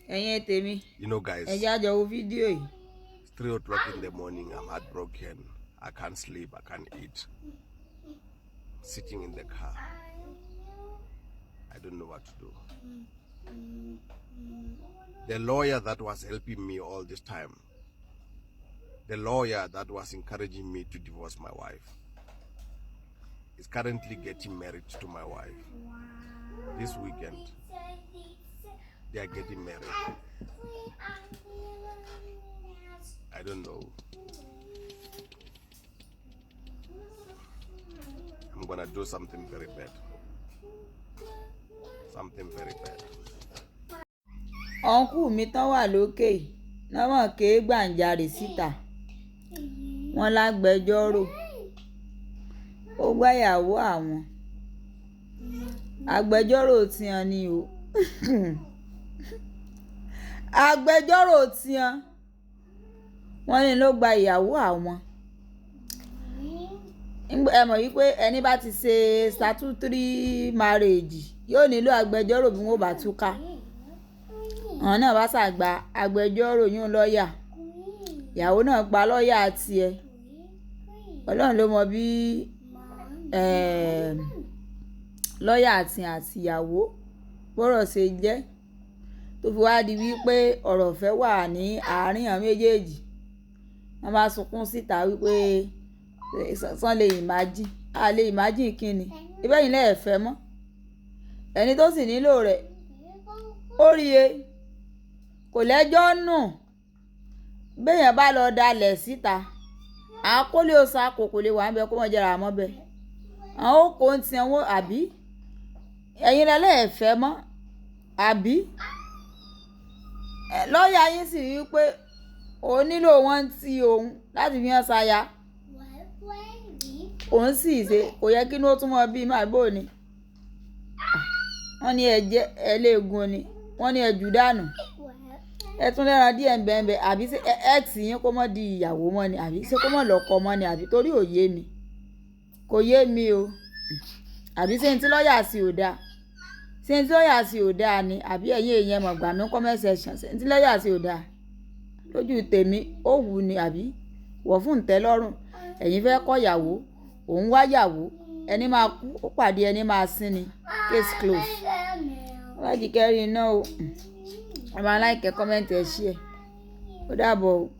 You know, guys, it's 3 o'clock in the morning. I'm heartbroken. I can't sleep. I can't eat. Sitting in the car. I don't know what to do. The lawyer that was helping me all this time, the lawyer that was encouraging me to divorce my wife, is currently getting married to my wife. This weekend, they are getting married. I don't know. I'm gonna do something very bad. Something very bad. Uncle mi tán wà lókè náà mọ̀ ké gbàǹjarè síta. Wọ́n lágbẹjọ́rò. Ó gbáyàwó àwọn. Agbẹjọ́rò tiwọn ni o. Agbẹjọ́rò tiwọn. Wọ́n ní ló gba ìyàwó àwọn. Ẹ mọ̀ wípé ẹni bá ti ṣe statutory marriage yóò nílò agbẹjọ́rò bí wọ́n bá túká. Àwọn náà bá ṣàgbà agbẹjọ́rò yún lọ́ọ̀yà. Ìyàwó náà gba lọ́ọ̀yà tiẹ̀. Ọlọ́run ló mọ bí lọ́ọ̀yà àti ìyàwó bọ́rọ̀ ṣe jẹ́ tó fi wá di wípé ọ̀rọ̀ fẹ́ wà ní àárín àwọn méjèèjì. Wọ́n bá sunkún síta wípé sàn lè imagine. A lè imagine kí ni? Ibẹ̀ yìí lẹ́ẹ̀ fẹ́ mọ́. Ẹni tó sì nílò rẹ̀ ó rí e. Kò lẹ́jọ́ nù. Béèyàn bá lọ dalẹ̀ síta. Àkólé oṣù àkókò lè wà ń bẹ kó mọ̀ jẹ́ra mọ́ bẹ. Àwọn okò ń ti ẹ̀wọ̀n àbí? Ẹ̀yin lẹ́ẹ̀ fẹ́ mọ́ àbí? Lọ́ọ̀yà yín sì rí pé òun nílò wọn ti òun láti fi hàn ṣaya. Òun sì ṣe kò yẹ kí ní ó tún mọ bí máa bò ni. Wọ́n ní ẹ̀jẹ̀ ẹlẹ́gùn ni. Wọ́n ní ẹ̀jù dànù. Ẹ tún lẹ́ran díẹ̀ ń bẹ́ẹ̀ àbí ṣe ex yín kó mọ́ di ìyàwó mọ́ ni àbí ṣe kó mọ́ lọ́kọ mọ́ ni àbí torí òye mi. Kò yé mi o. Àbí ṣé ní tí lọ́ọ̀yà sì ò dáa. Ṣé ní tí lọ́ọ̀yà sì ò dáa ni àbí ẹ̀yin èèyàn mọ̀ gbà mí comment section. Ṣé ní tí lọ́ọ̀yà sì ò dáa. Lójú tèmi ó wù ni àbí wọ̀ fún ìtẹ́lọ́rùn. Ẹ̀yin fẹ́ kọ́ ìyàwó. Òun wá yàwó. Ẹni máa kú ó pàdé ẹni máa sin ni. Case close. Wọ́n á di kẹrin náà o. Ẹ máa like, comment, share. Ó dàbọ̀ o.